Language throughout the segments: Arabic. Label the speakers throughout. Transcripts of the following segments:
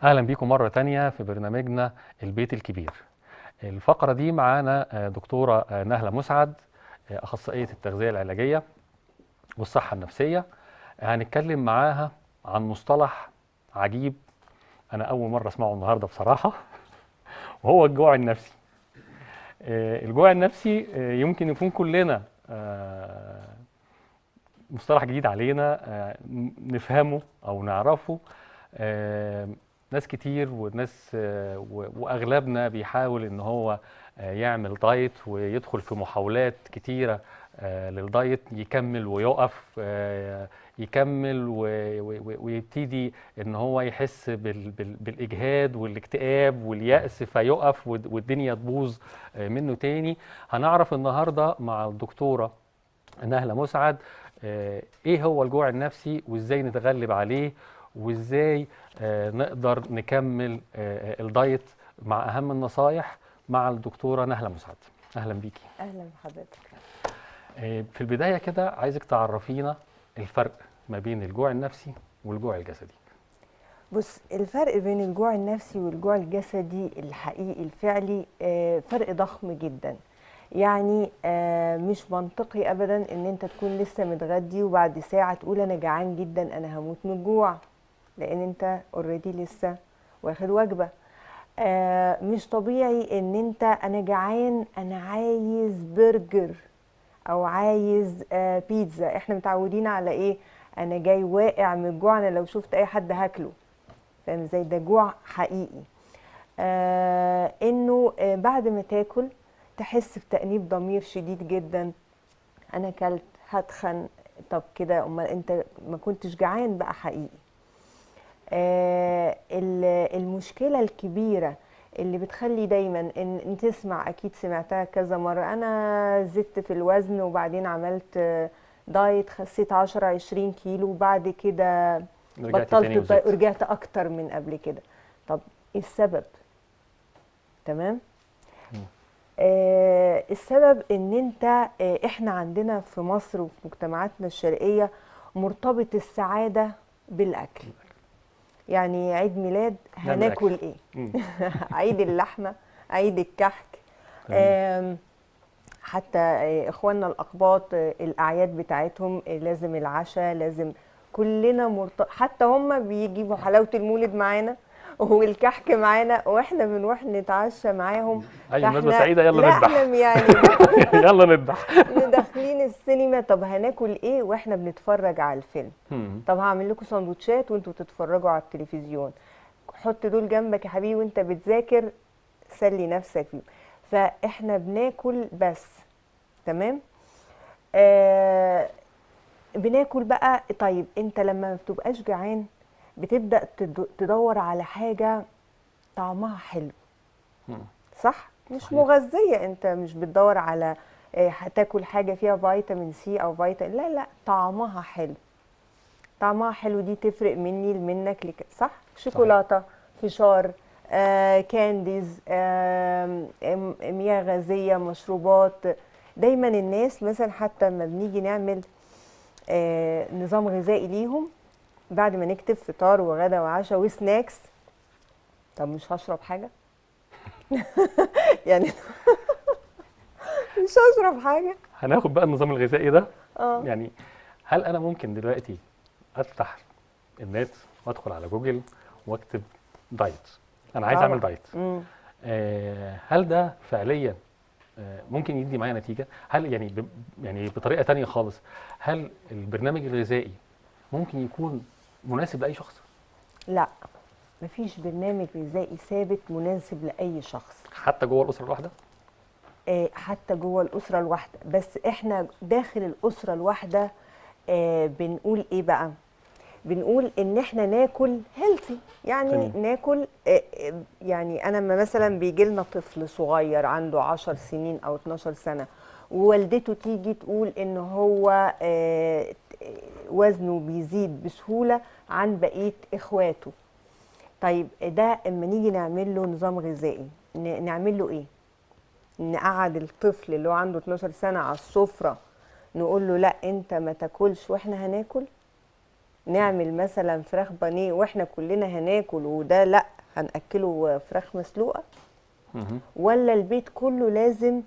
Speaker 1: أهلا بيكم مرة تانية في برنامجنا البيت الكبير. الفقرة دي معانا دكتورة نهلة مسعد، أخصائية التغذية العلاجية والصحة النفسية. هنتكلم معاها عن مصطلح عجيب، أنا أول مرة أسمعه النهاردة بصراحة، وهو الجوع النفسي. الجوع النفسي يمكن يكون كلنا مصطلح جديد علينا، نفهمه أو نعرفه. آه، ناس كتير وناس واغلبنا بيحاول ان هو يعمل دايت ويدخل في محاولات كتيره للدايت، يكمل ويقف، يكمل ويبتدي ان هو يحس بالاجهاد والاكتئاب واليأس فيقف والدنيا تبوظ منه تاني. هنعرف النهارده مع الدكتوره نهلة مسعد ايه هو الجوع النفسي وازاي نتغلب عليه، وازاي نقدر نكمل الدايت مع اهم النصايح مع الدكتورة نهلة مسعد. اهلا بيكي.
Speaker 2: اهلا بحضرتك.
Speaker 1: في البداية كده عايزك تعرفينا الفرق ما بين الجوع النفسي والجوع الجسدي.
Speaker 2: بص، الفرق بين الجوع النفسي والجوع الجسدي الحقيقي الفعلي فرق ضخم جدا. يعني مش منطقي ابدا ان انت تكون لسه متغدي وبعد ساعة تقول انا جعان جدا انا هموت من الجوع، لان انت اوريدي لسه واخد وجبة. مش طبيعي ان انت انا جعان انا عايز برجر او عايز بيتزا. احنا متعودين على ايه؟ انا جاي واقع من الجوع، انا لو شفت اي حد هاكله. فاهم ازاي؟ ده جوع حقيقي. انه بعد ما تاكل تحس بتأنيب ضمير شديد جدا. انا اكلت هتخن. طب كده امال انت ما كنتش جعان بقى حقيقي. المشكلة الكبيرة اللي بتخلي دايما ان تسمع، اكيد سمعتها كذا مرة، انا زدت في الوزن وبعدين عملت دايت خسيت 10-20 كيلو وبعد كده
Speaker 1: رجعتي
Speaker 2: بطلت
Speaker 1: تاني
Speaker 2: الدايت
Speaker 1: وزدت.
Speaker 2: ورجعت اكتر من قبل كده. طب ايه السبب؟ تمام.
Speaker 1: مم.
Speaker 2: السبب ان انت احنا عندنا في مصر وفي مجتمعاتنا الشرقية مرتبط السعادة بالاكل. يعني عيد ميلاد
Speaker 1: نعمل اكل.
Speaker 2: هناكل ايه؟
Speaker 1: مم.
Speaker 2: عيد اللحمة، عيد الكحك.
Speaker 1: تمام.
Speaker 2: حتى اخواننا الاقباط الاعياد بتاعتهم لازم العشاء، لازم كلنا حتى هم بيجيبوا حلاوة المولد معانا والكحك معانا واحنا بنروح نتعشى معاهم.
Speaker 1: اي مناسبة
Speaker 2: فاحنا
Speaker 1: سعيدة يلا
Speaker 2: لا احنا
Speaker 1: نذبح.
Speaker 2: يعني
Speaker 1: يلا نذبح.
Speaker 2: داخلين السينما، طب هناكل ايه واحنا بنتفرج على الفيلم؟
Speaker 1: مم.
Speaker 2: طب هعمل لكم سندوتشات وانتوا تتفرجوا على التلفزيون. حط دول جنبك يا حبيبي وانت بتذاكر، سلي نفسك فيهم. فاحنا بناكل بس. تمام. آه بناكل بقى. طيب انت لما ما بتبقاش جعان بتبدأ تدور على حاجة طعمها حلو،
Speaker 1: مم.
Speaker 2: صح؟ مش
Speaker 1: صحيح.
Speaker 2: مغذية، انت مش بتدور على هتاكل حاجة فيها فيتامين سي او فيتامين، لا لا، طعمها حلو. طعمها حلو دي تفرق مني لمنك صح؟
Speaker 1: صحيح.
Speaker 2: شوكولاتة، فشار، كانديز، مياه غازية، مشروبات. دايما الناس مثلا حتى لما بنيجي نعمل نظام غذائي ليهم بعد ما نكتب فطار وغدا وعشاء وسناكس، طب مش هشرب حاجة؟ يعني مش هشرب حاجة.
Speaker 1: هناخد بقى النظام الغذائي ده.
Speaker 2: اه.
Speaker 1: يعني هل انا ممكن دلوقتي افتح النت وادخل على جوجل واكتب دايت، انا عايز اعمل
Speaker 2: طبعا.
Speaker 1: دايت، هل ده فعليا ممكن يدي معايا نتيجة؟ هل يعني يعني بطريقة تانية خالص، هل البرنامج الغذائي ممكن يكون مناسب لأي شخص؟
Speaker 2: لا، مفيش برنامج غذائي ثابت مناسب لأي شخص.
Speaker 1: حتى جوه الأسرة الواحدة؟
Speaker 2: حتى جوه الأسرة الواحدة، بس احنا داخل الأسرة الواحدة بنقول ايه بقى؟ بنقول ان احنا ناكل هيلثي، يعني
Speaker 1: تمام.
Speaker 2: ناكل يعني انا لما مثلا بيجي لنا طفل صغير عنده 10 سنين او 12 سنة ووالدته تيجي تقول ان هو وزنه بيزيد بسهولة عن بقية اخواته. طيب ده اما نيجي نعمل له نظام غذائي نعمل له ايه؟ نقعد الطفل اللي هو عنده 12 سنة على السفرة نقول له لا انت ما تاكلش واحنا هناكل؟ نعمل مثلا فراخ بانيه واحنا كلنا هناكل، وده لا هنأكله فراخ مسلوقة؟
Speaker 1: مهم.
Speaker 2: ولا البيت كله لازم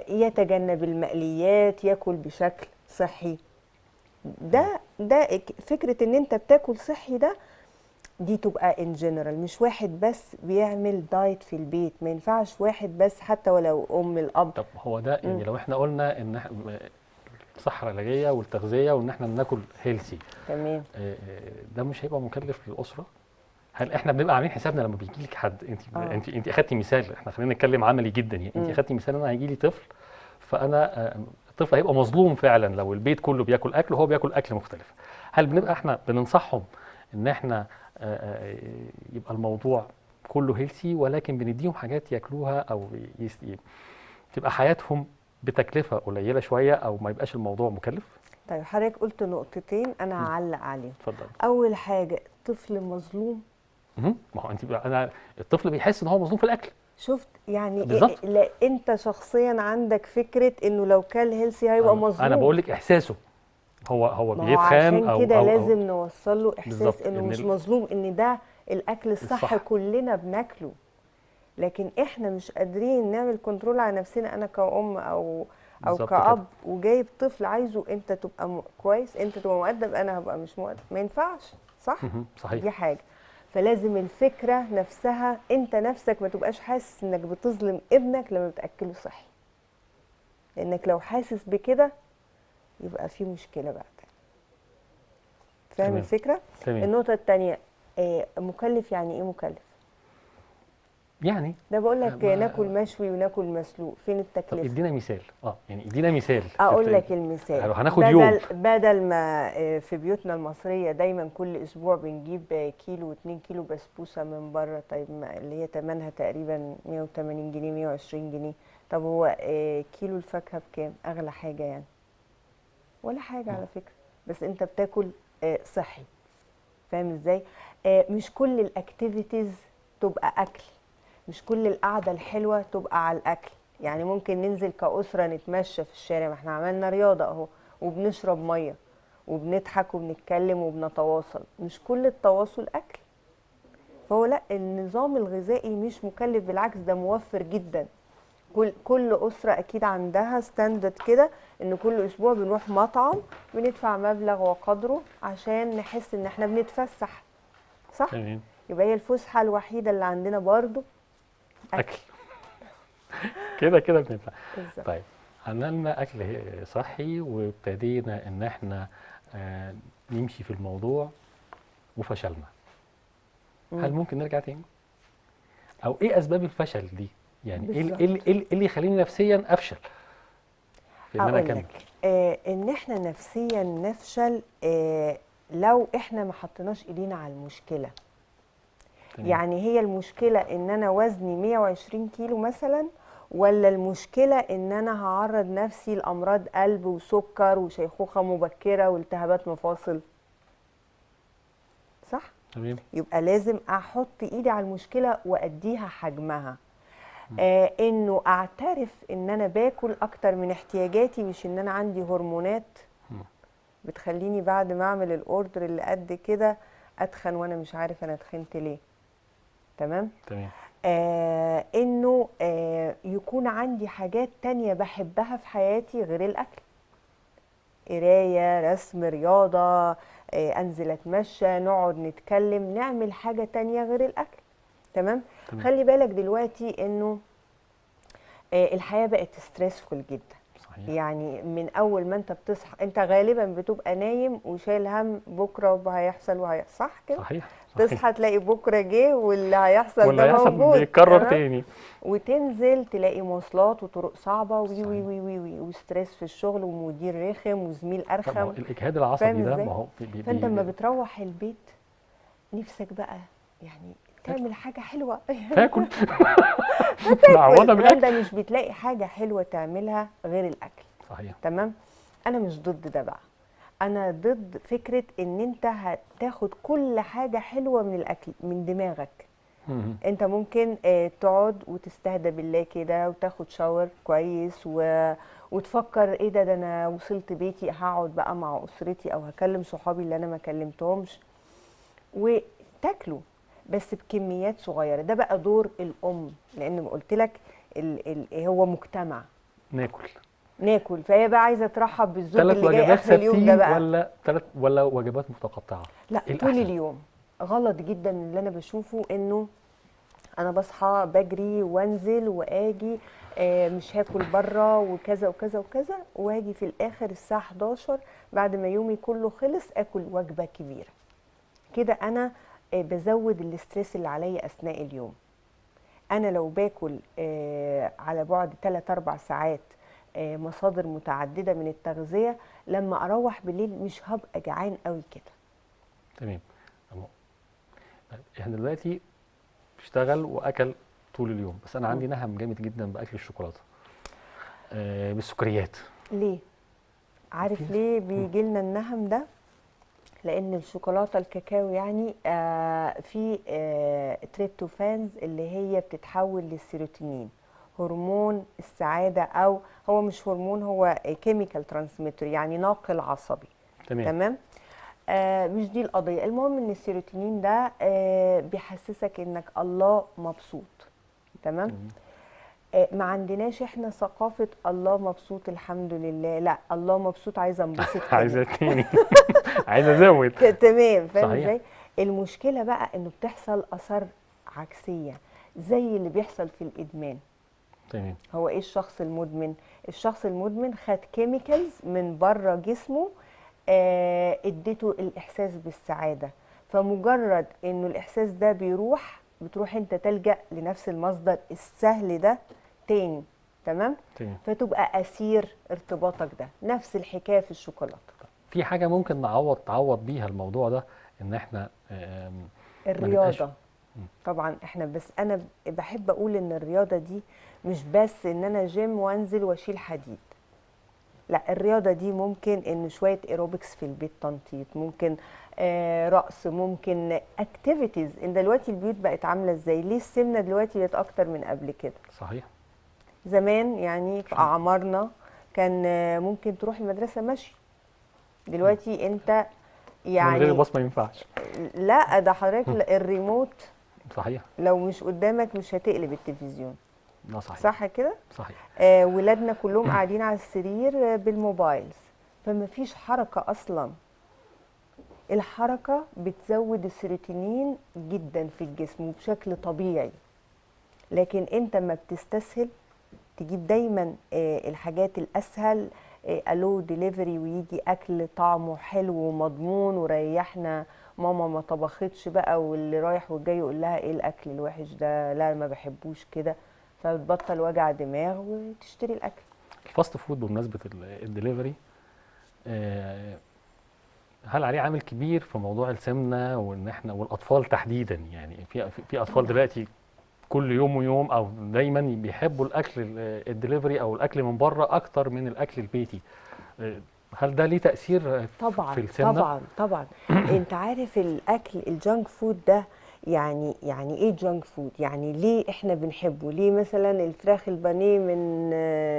Speaker 2: يتجنب المقليات، ياكل بشكل صحي؟
Speaker 1: تمام.
Speaker 2: ده فكرة ان انت بتاكل صحي ده، دي تبقى ان جنرال، مش واحد بس بيعمل دايت في البيت. ما ينفعش واحد بس، حتى ولو ام الاب.
Speaker 1: طب هو ده
Speaker 2: مم.
Speaker 1: يعني لو احنا قلنا ان الصحة العلاجية والتغذية وان احنا ناكل هيلسي،
Speaker 2: تمام.
Speaker 1: ده مش هيبقى مكلف للأسرة؟ هل احنا بنبقى عاملين حسابنا لما بيجي لك حد؟ انت
Speaker 2: اه.
Speaker 1: انت اخدتي مثال، احنا خلينا نتكلم عملي جدا يعني، انت
Speaker 2: مم.
Speaker 1: اخدتي مثال انا هيجي لي طفل، فانا الطفل هيبقى مظلوم فعلا لو البيت كله بياكل اكل وهو بياكل اكل مختلف. هل بنبقى احنا بننصحهم ان احنا يبقى الموضوع كله هيلسي، ولكن بنديهم حاجات ياكلوها او تبقى حياتهم بتكلفة قليلة شوية، او ما يبقاش الموضوع مكلف؟
Speaker 2: طيب حضرتك قلت نقطتين انا
Speaker 1: مم.
Speaker 2: هعلق عليهم.
Speaker 1: اتفضل.
Speaker 2: اول حاجة، طفل مظلوم.
Speaker 1: ما هو انت انا الطفل بيحس ان هو مظلوم في الاكل.
Speaker 2: شفت يعني
Speaker 1: بالظبط.
Speaker 2: لا انت شخصيا عندك فكرة انه لو كل هيلسي هيبقى
Speaker 1: انا
Speaker 2: مظلوم.
Speaker 1: بقول لك احساسه، هو
Speaker 2: ما هو
Speaker 1: بيتخان
Speaker 2: عشان
Speaker 1: او
Speaker 2: كده
Speaker 1: او او
Speaker 2: لازم نوصل له احساس
Speaker 1: بالظبط
Speaker 2: انه
Speaker 1: ان
Speaker 2: مش مظلوم، ان ده الاكل الصح
Speaker 1: الصح.
Speaker 2: كلنا بناكله. لكن احنا مش قادرين نعمل كنترول على نفسنا، انا كأم او
Speaker 1: بالظبط كده.
Speaker 2: كأب، وجايب طفل عايزه انت تبقى كويس، انت تبقى مؤدب، انا هبقى مش مؤدب، ما ينفعش. صح؟
Speaker 1: صحيح.
Speaker 2: دي حاجة. فلازم الفكرة نفسها انت نفسك ما تبقاش حاسس انك بتظلم ابنك لما بتأكله صحي، لانك لو حاسس بكده يبقى في مشكلة بقى. فاهم
Speaker 1: تمام.
Speaker 2: الفكرة؟
Speaker 1: تمام.
Speaker 2: النقطة التانية، مكلف يعني ايه مكلف؟
Speaker 1: يعني
Speaker 2: ده بقول لك ناكل
Speaker 1: ما
Speaker 2: مشوي وناكل مسلوق، فين
Speaker 1: طب
Speaker 2: التكلفة؟
Speaker 1: ادينا مثال، يعني ادينا مثال
Speaker 2: اقول لك المثال.
Speaker 1: لو هناخد يوم.
Speaker 2: بدل ما في بيوتنا المصرية دايما كل اسبوع بنجيب كيلو و2 كيلو بسبوسة من بره، طيب اللي هي تمنها تقريبا 180 جنيه 120 جنيه. طب هو كيلو الفاكهة بكام؟ اغلى حاجة يعني ولا حاجة على فكرة، بس انت بتاكل صحي. فاهم ازاي؟ مش كل الاكتيفيتيز تبقى اكل، مش كل القعده الحلوه تبقى على الاكل. يعني ممكن ننزل كأسرة نتمشى في الشارع، ما احنا عملنا رياضه اهو، وبنشرب ميه وبنضحك وبنتكلم وبنتواصل، مش كل التواصل اكل. فهو لا، النظام الغذائي مش مكلف، بالعكس ده موفر جدا. كل أسرة أكيد عندها ستاندرد كده، إن كل أسبوع بنروح مطعم بندفع مبلغ وقدره عشان نحس إن إحنا بنتفسح. صح؟
Speaker 1: تمام.
Speaker 2: يبقى هي الفسحة الوحيدة اللي عندنا برضو
Speaker 1: اكل.
Speaker 2: أكل.
Speaker 1: كده كده بندفع.
Speaker 2: بالظبط.
Speaker 1: طيب، عملنا اكل صحي وابتدينا ان احنا آه، نمشي في الموضوع وفشلنا، هل
Speaker 2: مم.
Speaker 1: ممكن نرجع تاني؟ او ايه اسباب الفشل دي؟ يعني
Speaker 2: بالظبط.
Speaker 1: إيه اللي يخليني نفسيا افشل في ان انا
Speaker 2: أقول
Speaker 1: اكمل؟
Speaker 2: لك إن إحنا نفسيا نفشل لو إحنا ما حطيناش إيدينا على المشكلة.
Speaker 1: تمام.
Speaker 2: يعني هي المشكلة ان انا وزني 120 كيلو مثلا، ولا المشكلة ان انا هعرض نفسي لامراض قلب وسكر وشيخوخة مبكرة والتهابات مفاصل؟ صح؟
Speaker 1: تمام.
Speaker 2: يبقى لازم احط ايدي على المشكلة واديها حجمها.
Speaker 1: مم.
Speaker 2: انه اعترف ان انا باكل اكتر من احتياجاتي، مش ان انا عندي هرمونات
Speaker 1: مم.
Speaker 2: بتخليني بعد ما اعمل الاوردر اللي قد كده اتخن وانا مش عارف انا تخنت ليه. تمام؟
Speaker 1: تمام.
Speaker 2: انه يكون عندي حاجات تانية بحبها في حياتي غير الاكل، قراية، رسم، رياضة، انزل اتمشى، نقعد نتكلم، نعمل حاجة تانية غير الاكل. تمام.
Speaker 1: تمام.
Speaker 2: خلي بالك دلوقتي انه الحياة بقت ستريسفول جدا.
Speaker 1: صحيح.
Speaker 2: يعني من اول ما انت بتصحى انت غالبا بتبقى نايم وشايل هم بكره هيحصل وهيحصل، صح كده؟
Speaker 1: صحيح. صحيح.
Speaker 2: تصحى تلاقي بكره جه واللي هيحصل
Speaker 1: واللي
Speaker 2: ده
Speaker 1: هيحصل
Speaker 2: موجود.
Speaker 1: بيتكرر
Speaker 2: تمام.
Speaker 1: تاني.
Speaker 2: وتنزل تلاقي مواصلات وطرق صعبة وي وي
Speaker 1: صحيح.
Speaker 2: وي وي وي وستريس في الشغل ومدير رخم وزميل
Speaker 1: طب ما هو
Speaker 2: أرخم.
Speaker 1: الاجهاد
Speaker 2: فاهم
Speaker 1: العصبي ده
Speaker 2: ازاي؟
Speaker 1: ما هو
Speaker 2: فانت لما بتروح البيت نفسك بقى يعني
Speaker 1: اكل،
Speaker 2: تعمل حاجة حلوة
Speaker 1: فاكل.
Speaker 2: تاكل،
Speaker 1: نعوضها
Speaker 2: فانت
Speaker 1: بالاكل.
Speaker 2: مش بتلاقي حاجة حلوة تعملها غير الأكل.
Speaker 1: صحيح.
Speaker 2: تمام. أنا مش ضد ده بقى، أنا ضد فكرة إن أنت هتاخد كل حاجة حلوة من الأكل من دماغك.
Speaker 1: مم.
Speaker 2: انت ممكن تقعد وتستهدى بالله كده وتاخد شاور كويس وتفكر ايه ده انا وصلت بيتي هقعد بقى مع اسرتي او هكلم صحابي اللي انا ما كلمتهمش، وتاكلوا بس بكميات صغيره. ده بقى دور الام، لان قلت لك هو مجتمع
Speaker 1: ناكل
Speaker 2: ناكل، فهي بقى عايزه ترحب بالزوج
Speaker 1: 3
Speaker 2: اللي جاي
Speaker 1: وجبات
Speaker 2: اخر اليوم ده
Speaker 1: ثابتين
Speaker 2: بقى.
Speaker 1: ولا وجبات متقطعه؟
Speaker 2: لا
Speaker 1: ايه
Speaker 2: طول
Speaker 1: الاحسن؟
Speaker 2: اليوم. غلط جدا اللي انا بشوفه انه انا بصحى بجري وانزل واجي، مش هاكل بره وكذا وكذا وكذا، واجي في الاخر الساعه 11 بعد ما يومي كله خلص اكل وجبه كبيره. كده انا بزود الاسترس اللي عليا اثناء اليوم. انا لو باكل على بعد 3 4 ساعات مصادر متعدده من التغذيه، لما اروح بالليل مش هبقى جعان قوي كده.
Speaker 1: تمام. تمام. احنا دلوقتي اشتغل واكل طول اليوم، بس انا عندي نهم جامد جدا باكل الشوكولاته بالسكريات.
Speaker 2: ليه؟ عارف ليه بيجي لنا النهم ده؟ لان الشوكولاته الكاكاو يعني في تريبتوفانز اللي هي بتتحول للسيروتونين، هرمون السعاده، او هو مش هرمون، هو كيميكال ترانسميتر يعني ناقل عصبي.
Speaker 1: تمام.
Speaker 2: تمام. مش دي القضيه. المهم ان السيروتونين ده بيحسسك انك الله مبسوط. تمام. ما عندناش احنا ثقافه الله مبسوط الحمد لله، لا الله مبسوط عايزه انبسط
Speaker 1: عايزه
Speaker 2: كمان.
Speaker 1: تاني. عايزه ازود.
Speaker 2: تمام. فاهم
Speaker 1: صحيح.
Speaker 2: ازاي؟ المشكله بقى انه بتحصل اثار عكسيه زي اللي بيحصل في الادمان.
Speaker 1: تمام.
Speaker 2: هو ايه الشخص المدمن؟ الشخص المدمن خد كيميكالز من بره جسمه اديته الاحساس بالسعاده، فمجرد انه الاحساس ده بتروح انت تلجأ لنفس المصدر السهل ده تاني. تمام.
Speaker 1: تمام.
Speaker 2: فتبقى اسير ارتباطك ده. نفس الحكايه في الشوكولاته.
Speaker 1: في حاجه ممكن تعوض بيها الموضوع ده، ان احنا ما نبقاش.
Speaker 2: الرياضه. طبعا احنا، بس انا بحب اقول ان الرياضه دي مش بس ان انا جيم وانزل واشيل حديد. لا، الرياضه دي ممكن ان شويه ايروبكس في البيت، تنطيط، ممكن رقص، ممكن اكتيفيتيز. ان دلوقتي البيوت بقت عامله ازاي؟ ليه السمنه دلوقتي بقت اكتر من قبل كده؟
Speaker 1: صحيح.
Speaker 2: زمان يعني في اعمارنا كان ممكن تروح المدرسه مشي. دلوقتي انت
Speaker 1: من غير
Speaker 2: يعني
Speaker 1: الباص ما ينفعش.
Speaker 2: لا، ده حضرتك الريموت
Speaker 1: صحيح.
Speaker 2: لو مش قدامك مش هتقلب التلفزيون.
Speaker 1: لا صحيح.
Speaker 2: صح كده؟
Speaker 1: صحيح.
Speaker 2: ولادنا كلهم قاعدين على السرير بالموبايلز، فما فيش حركة أصلا. الحركة بتزود السيروتونين جدا في الجسم وبشكل طبيعي. لكن انت ما بتستسهل تجيب دايما الحاجات الأسهل، ألو ديليفري، ويجي أكل طعمه حلو ومضمون وريحنا، ماما ما طبختش بقى، واللي رايح والجاي يقول لها ايه الأكل الوحش ده، لا ما بحبوش كده، فبتبطل وجع دماغ وتشتري الأكل.
Speaker 1: الفاست فود بمناسبه الدليفري، هل عليه عامل كبير في موضوع السمنه، وان احنا والاطفال تحديدا؟ يعني في اطفال دلوقتي كل يوم ويوم او دايما بيحبوا الاكل الدليفري او الاكل من بره اكتر من الاكل البيتي. هل ده ليه تاثير
Speaker 2: طبعا
Speaker 1: في السمنه؟
Speaker 2: طبعا طبعا. انت عارف الاكل الجانك فود ده يعني ايه جانك فود؟ يعني ليه احنا بنحبه؟ ليه مثلا الفراخ البانيه من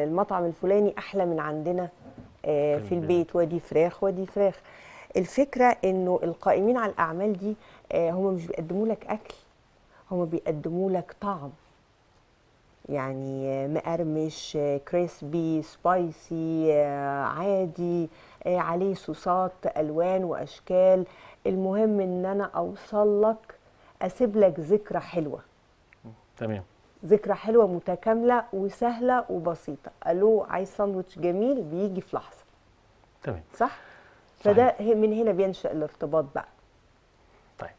Speaker 2: المطعم الفلاني احلى من عندنا في البيت؟ ودي فراخ ودي فراخ. الفكره انه القائمين على الاعمال دي هم مش بيقدموا لك اكل، هم بيقدموا لك طعم. يعني مقرمش، كريسبي، سبايسي، عادي، عليه صوصات الوان واشكال. المهم ان انا اوصل لك، اسيب لك ذكرى حلوه.
Speaker 1: تمام.
Speaker 2: ذكرى حلوه متكامله وسهله وبسيطه. الو عايز ساندوتش جميل، بيجي في لحظه.
Speaker 1: تمام.
Speaker 2: صح.
Speaker 1: صحيح.
Speaker 2: فده من هنا بينشأ الارتباط بقى.
Speaker 1: طيب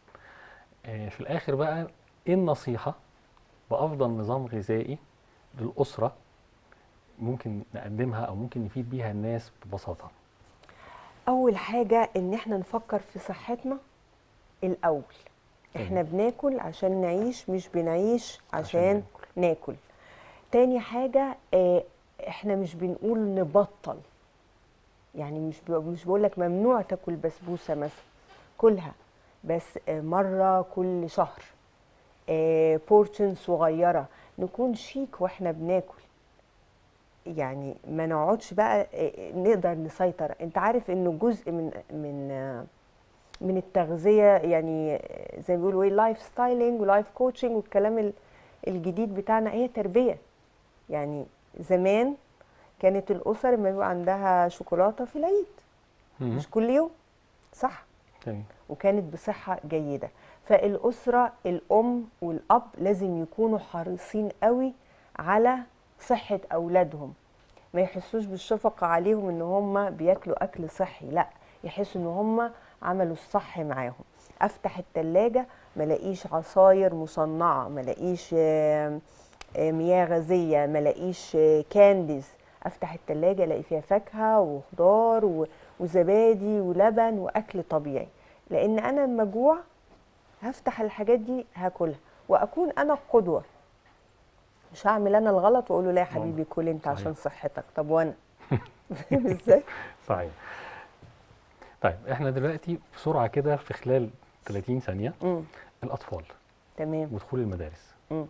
Speaker 1: في الاخر بقى، ايه النصيحه بافضل نظام غذائي للاسره ممكن نقدمها او ممكن نفيد بيها الناس ببساطه؟
Speaker 2: اول حاجه ان احنا نفكر في صحتنا الاول. احنا بناكل عشان نعيش، مش بنعيش عشان ناكل. تاني حاجة احنا مش بنقول نبطل، يعني مش بقول لك ممنوع تاكل بسبوسة مثلا، كلها بس مرة كل شهر، بورشن صغيرة، نكون شيك واحنا بناكل. يعني ما نقعدش بقى نقدر نسيطر. انت عارف انه جزء من التغذيه، يعني زي ما بيقولوا ايه، لايف ستايلينج ولايف كوتشنج والكلام الجديد بتاعنا، هي تربيه. يعني زمان كانت الاسر لما يبقى عندها شوكولاته في العيد، مش كل يوم، صح؟
Speaker 1: تمام.
Speaker 2: وكانت بصحه جيده. فالاسره الام والاب لازم يكونوا حريصين قوي على صحه اولادهم، ما يحسوش بالشفقه عليهم ان هم بياكلوا اكل صحي، لا، يحسوا ان هم عملوا الصح معاهم. افتح التلاجة ما لاقيش عصاير مصنعه، ما لاقيش مياه غازيه، ما لاقيش كانديز. افتح التلاجة الاقي فيها فاكهه وخضار وزبادي ولبن واكل طبيعي، لان انا لما اجوع هفتح الحاجات دي هاكلها، واكون انا القدوه. مش هعمل انا الغلط واقول له لا يا حبيبي كل انت
Speaker 1: صحيح.
Speaker 2: عشان صحتك. طب وانا فاهم ازاي؟
Speaker 1: صحيح. طيب احنا دلوقتي بسرعه كده في خلال 30 ثانيه، الاطفال
Speaker 2: تمام.
Speaker 1: ودخول المدارس
Speaker 2: امم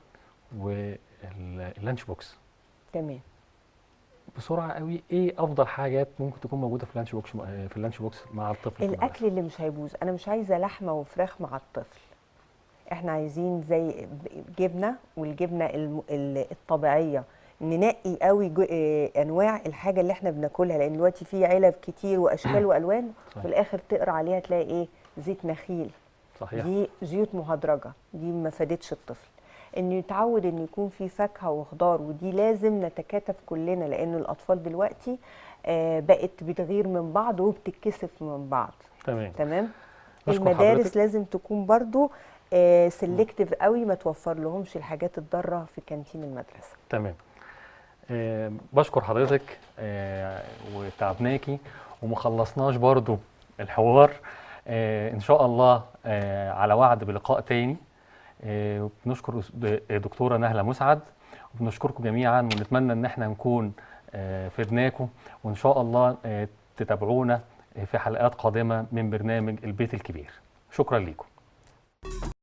Speaker 1: واللانش بوكس،
Speaker 2: تمام.
Speaker 1: بسرعه قوي، ايه افضل حاجات ممكن تكون موجوده في اللانش بوكس مع الطفل في المدرسه؟
Speaker 2: الاكل اللي مش هيبوظ، انا مش عايزه لحمه وفراخ مع الطفل. احنا عايزين زي جبنه، والجبنه الطبيعيه ننقي قوي انواع الحاجه اللي احنا بناكلها، لان دلوقتي في علب كتير واشكال والوان،
Speaker 1: صحيح.
Speaker 2: في الاخر تقرا عليها تلاقي ايه، زيت نخيل.
Speaker 1: صحيح.
Speaker 2: دي زيوت مهدرجه، دي ما فادتش الطفل. انه يتعود ان يكون في فاكهه وخضار، ودي لازم نتكاتف كلنا، لان الاطفال دلوقتي بقت بتغير من بعض وبتتكسف من بعض.
Speaker 1: تمام.
Speaker 2: تمام.
Speaker 1: نشكر
Speaker 2: المدارس
Speaker 1: حضرتك.
Speaker 2: لازم تكون برضو سيلكتيف قوي، ما توفر لهمش الحاجات الضاره في كانتين المدرسه.
Speaker 1: تمام. بشكر حضرتك وتعبناكي وما خلصناش برضو الحوار. ان شاء الله على وعد بلقاء تاني. بنشكر دكتورة نهلة مسعد، وبنشكركم جميعا، ونتمنى ان احنا نكون فدناكم، وان شاء الله تتابعونا في حلقات قادمة من برنامج البيت الكبير. شكرا لكم.